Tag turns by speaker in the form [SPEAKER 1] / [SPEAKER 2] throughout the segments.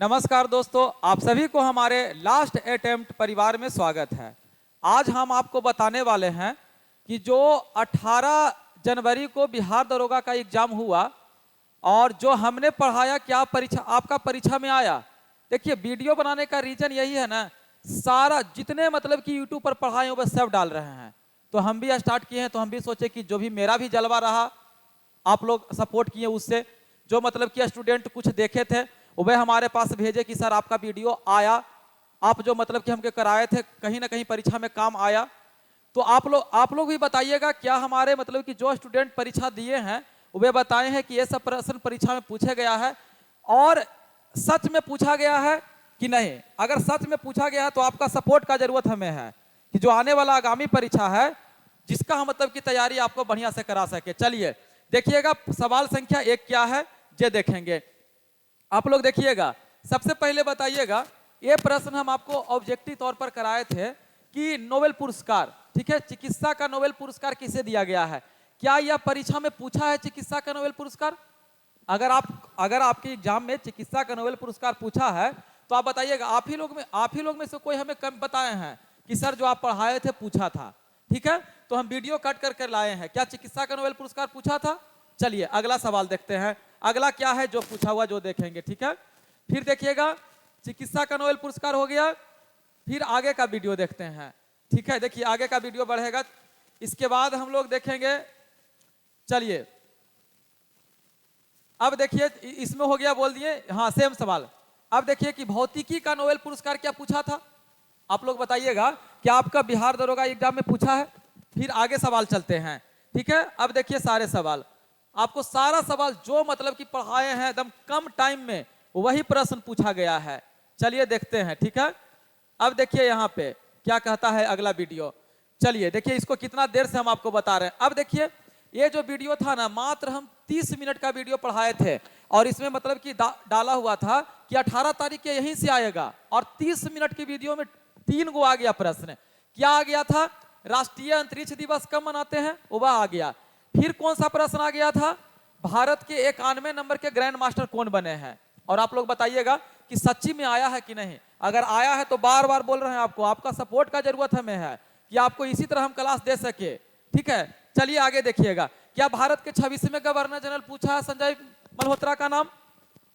[SPEAKER 1] नमस्कार दोस्तों, आप सभी को हमारे लास्ट अटेम्प्ट परिवार में स्वागत है। आज हम आपको बताने वाले हैं कि जो 18 जनवरी को बिहार दरोगा का एग्जाम हुआ और जो हमने पढ़ाया क्या परीक्षा आपका परीक्षा में आया। देखिए, वीडियो बनाने का रीजन यही है ना, सारा जितने मतलब कि यूट्यूब पर पढ़ाए वह सब डाल रहे हैं, तो हम भी स्टार्ट किए हैं। तो हम भी सोचे कि जो भी मेरा भी जलवा रहा आप लोग सपोर्ट किए, उससे जो मतलब कि स्टूडेंट कुछ देखे थे वह हमारे पास भेजे कि सर आपका वीडियो आया, आप जो मतलब कि हमके कराए थे कहीं ना कहीं परीक्षा में काम आया। तो आप लोग भी बताइएगा क्या हमारे मतलब कि जो स्टूडेंट परीक्षा दिए हैं वे बताए हैं कि ये सब प्रश्न परीक्षा में पूछे गया है और सच में पूछा गया है कि नहीं। अगर सच में पूछा गया है तो आपका सपोर्ट का जरूरत हमें है कि जो आने वाला आगामी परीक्षा है जिसका हम मतलब की तैयारी आपको बढ़िया से करा सके। चलिए देखिएगा, सवाल संख्या 1 क्या है ये देखेंगे। आप लोग देखिएगा, सबसे पहले बताइएगा, ये प्रश्न हम आपको ऑब्जेक्टिव तौर पर कराए थे कि नोबेल पुरस्कार, ठीक है, चिकित्सा का नोबेल पुरस्कार किसे दिया गया है। क्या यह परीक्षा में पूछा है चिकित्सा का नोबेल पुरस्कार? अगर आपके एग्जाम में चिकित्सा का नोबेल पुरस्कार पूछा है तो आप बताइएगा। आप ही लोग में से कोई हमें कम बताए हैं कि सर जो आप पढ़ाए थे पूछा था, ठीक है। तो हम वीडियो कट कर लाए हैं, क्या चिकित्सा का नोबेल पुरस्कार पूछा था। चलिए अगला सवाल देखते हैं, अगला क्या है जो पूछा हुआ जो देखेंगे, ठीक है। फिर देखिएगा, चिकित्सा का नोबेल पुरस्कार हो गया, फिर आगे का वीडियो देखते हैं, ठीक है। देखिए आगे का वीडियो बढ़ेगा, इसके बाद हम लोग देखेंगे। चलिए अब देखिए, इसमें हो गया, बोल दिए हाँ सेम सवाल। अब देखिए कि भौतिकी का नोबेल पुरस्कार क्या पूछा था, आप लोग बताइएगा क्या आपका बिहार दरोगा एग्जाम में पूछा है। फिर आगे सवाल चलते हैं, ठीक है। अब देखिए सारे सवाल, आपको सारा सवाल जो मतलब कि पढ़ाए हैं एकदम कम टाइम में वही प्रश्न पूछा गया है। चलिए देखते हैं, ठीक है। अब देखिए यहाँ पे क्या कहता है अगला वीडियो। चलिए देखिए, इसको कितना देर से हम आपको बता रहे हैं। अब देखिए ये जो वीडियो था ना, मात्र हम 30 मिनट का वीडियो पढ़ाए थे और इसमें मतलब कि डाला हुआ था कि 18 तारीख के यहीं से आएगा और 30 मिनट की वीडियो में 3 गो आ गया प्रश्न। क्या आ गया था? राष्ट्रीय अंतरिक्ष दिवस कब मनाते हैं, वह आ गया। फिर कौन सा प्रश्न आ गया था? भारत के 91 नंबर के ग्रैंड मास्टर कौन बने हैं। और आप लोग बताइएगा कि सच्ची में आया है कि नहीं। अगर आया है तो बार बार बोल रहे हैं आपको, आपका सपोर्ट का जरूरत हमें है कि आपको इसी तरह हम क्लास दे सके, ठीक है। चलिए आगे देखिएगा, क्या भारत के 26वें गवर्नर जनरल पूछा है संजय मल्होत्रा का नाम?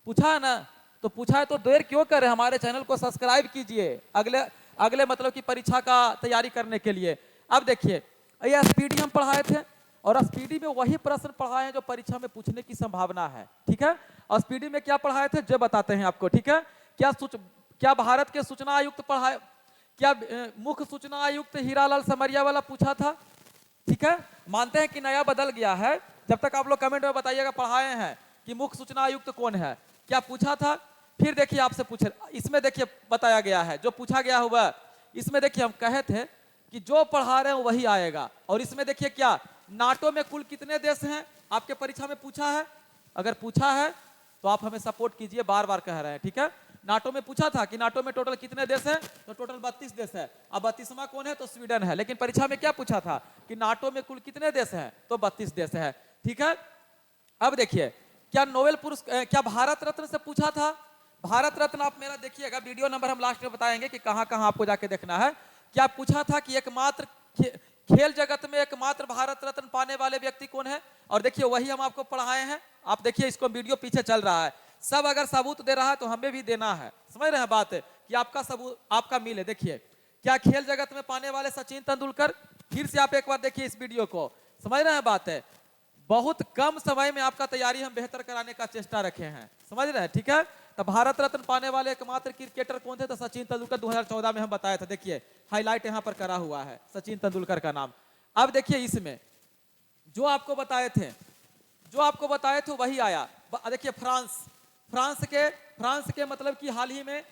[SPEAKER 1] पूछा है ना, तो पूछा है तो देर क्यों करें, हमारे चैनल को सब्सक्राइब कीजिए अगले मतलब की परीक्षा का तैयारी करने के लिए। अब देखिए, ये स्पीडी हम पढ़ाए थे और स्पीडी में वही प्रश्न पढ़ाए हैं जो परीक्षा में पूछने की संभावना है, ठीक है। और स्पीडी में क्या पढ़ाए थे जो बताते हैं आपको, ठीक है। क्या भारत के सूचना आयुक्त पढ़ाए, क्या मुख्य सूचना आयुक्त हीरालाल समरिया वाला पूछा था, ठीक है। मानते हैं कि नया बदल गया है, जब तक आप लोग कमेंट में बताइएगा पढ़ाए हैं कि मुख्य सूचना आयुक्त कौन है, क्या पूछा था। फिर देखिए आपसे पूछे, इसमें देखिए बताया गया है जो पूछा गया हुआ। इसमें देखिए हम कहे थे कि जो पढ़ा रहे हैं वही आएगा। और इसमें देखिए क्या, नाटो में कुल कितने देश हैं, आपके परीक्षा में पूछा है। अगर पूछा है तो आप हमें सपोर्ट कीजिए, बार बार कह रहे हैं, ठीक है। नाटो में पूछा था कि नाटो में टोटल कितने देश हैं, तो टोटल 32 देश है। अब 32वां कौन है, तो स्वीडन है। लेकिन परीक्षा में क्या पूछा था कि नाटो में कुल कितने देश हैं, तो 32 देश है, ठीक है। अब देखिए, क्या नोबेल पुरस्कार, क्या भारत रत्न से पूछा था। भारत रत्न आप मेरा देखिएगा, वीडियो नंबर हम लास्ट में बताएंगे कि कहां कहां आपको जाके देखना है। क्या पूछा था कि एकमात्र खेल जगत में एकमात्र भारत रत्न पाने वाले व्यक्ति कौन है। और देखिए वही हम आपको पढ़ाए हैं। आप देखिए, इसको वीडियो पीछे चल रहा है, सब अगर सबूत दे रहा है तो हमें भी देना है, समझ रहे हैं बात है कि आपका सबूत आपका मिले। देखिए, क्या खेल जगत में पाने वाले सचिन तेंदुलकर। फिर से आप एक बार देखिए इस वीडियो को, समझ रहे हैं बात है। बहुत कम समय में आपका तैयारी हम बेहतर कराने का चेष्टा रखे हैं, समझ रहे हैं, ठीक है। तो भारत रत्न पाने वाले एकमात्र क्रिकेटर कौन थे, तो सचिन तेंदुलकर 2014 में हम बताया था। देखिए हाईलाइट यहां पर करा हुआ है सचिन तेंदुलकर का नाम। अब देखिए इसमें जो आपको बताए थे वही आया। देखिए फ्रांस के मतलब कि हाल ही में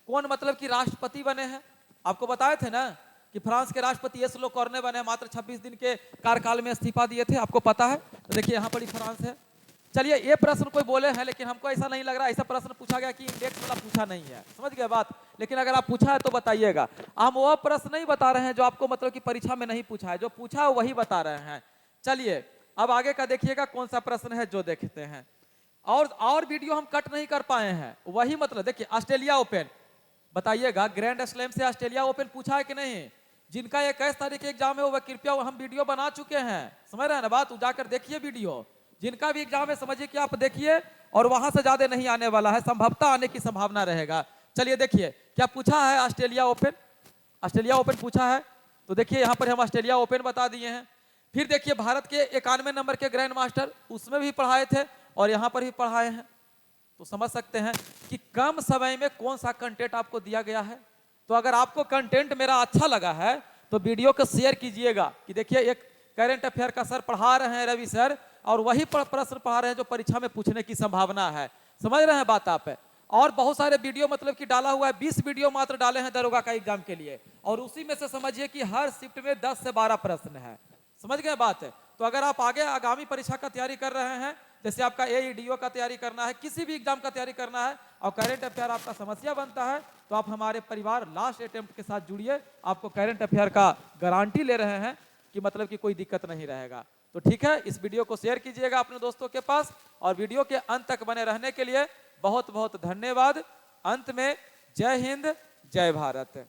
[SPEAKER 1] कौन मतलब कि राष्ट्रपति बने हैं, आपको बताए थे ना कि फ्रांस के राष्ट्रपति एसलो कॉर्ने बने, मात्र 26 दिन के कार्यकाल में इस्तीफा दिए थे, आपको पता है। तो देखिए यहाँ पर ही फ्रांस है। चलिए ये प्रश्न कोई बोले हैं, लेकिन हमको ऐसा नहीं लग रहा, ऐसा प्रश्न पूछा गया कि इंडेक्स वाला पूछा नहीं है, समझ गए बात। लेकिन अगर आप पूछा है तो बताइएगा। हम वो प्रश्न नहीं बता रहे हैं जो आपको मतलब कि परीक्षा में नहीं पूछा है, जो पूछा है वही बता रहे हैं। चलिए अब आगे का देखिएगा कौन सा प्रश्न है जो देखते हैं। और वीडियो हम कट नहीं कर पाए हैं, वही मतलब देखिए ऑस्ट्रेलिया ओपन, बताइएगा ग्रैंड स्लैम से ऑस्ट्रेलिया ओपन पूछा है कि नहीं? जिनका 21 तारीख एग्जाम है वो कृपया हम वीडियो बना चुके हैं, समझ रहे हैं ना बात, जाकर देखिए वीडियो। जिनका भी एग्जाम है समझिए कि आप देखिए, और वहां से ज्यादा नहीं आने वाला है, संभवतः आने की संभावना रहेगा। चलिए देखिए क्या पूछा है ऑस्ट्रेलिया ओपन, ऑस्ट्रेलिया ओपन पूछा है, तो देखिए यहाँ पर हम ऑस्ट्रेलिया ओपन बता दिए हैं। फिर देखिए भारत के 91 नंबर के ग्रैंड मास्टर, उसमें भी पढ़ाए थे और यहाँ पर भी पढ़ाए हैं, तो समझ सकते हैं कि कम समय में कौन सा कंटेंट आपको दिया गया है। तो अगर आपको कंटेंट मेरा अच्छा लगा है तो वीडियो को शेयर कीजिएगा कि देखिए एक करंट अफेयर का सर पढ़ा रहे हैं रवि सर, और वही प्रश्न पढ़ा रहे हैं जो परीक्षा में पूछने की संभावना है, समझ रहे हैं बात आप। और बहुत सारे वीडियो मतलब कि डाला हुआ है, 20 वीडियो मात्र डाले हैं दरोगा का एग्जाम के लिए, और उसी में से समझिए कि हर शिफ्ट में 10 से 12 प्रश्न है, समझ गए बात है। तो अगर आप आगे आगामी परीक्षा का तैयारी कर रहे हैं, जैसे आपका AEDO का तैयारी करना है, किसी भी एग्जाम का तैयारी करना है और करंट अफेयर आपका समस्या बनता है, तो आप हमारे परिवार लास्ट अटेम्प्ट के साथ जुड़िए, आपको करंट अफेयर का गारंटी ले रहे हैं कि मतलब कि कोई दिक्कत नहीं रहेगा। तो ठीक है, इस वीडियो को शेयर कीजिएगा अपने दोस्तों के पास, और वीडियो के अंत तक बने रहने के लिए बहुत बहुत धन्यवाद। अंत में जय हिंद, जय भारत।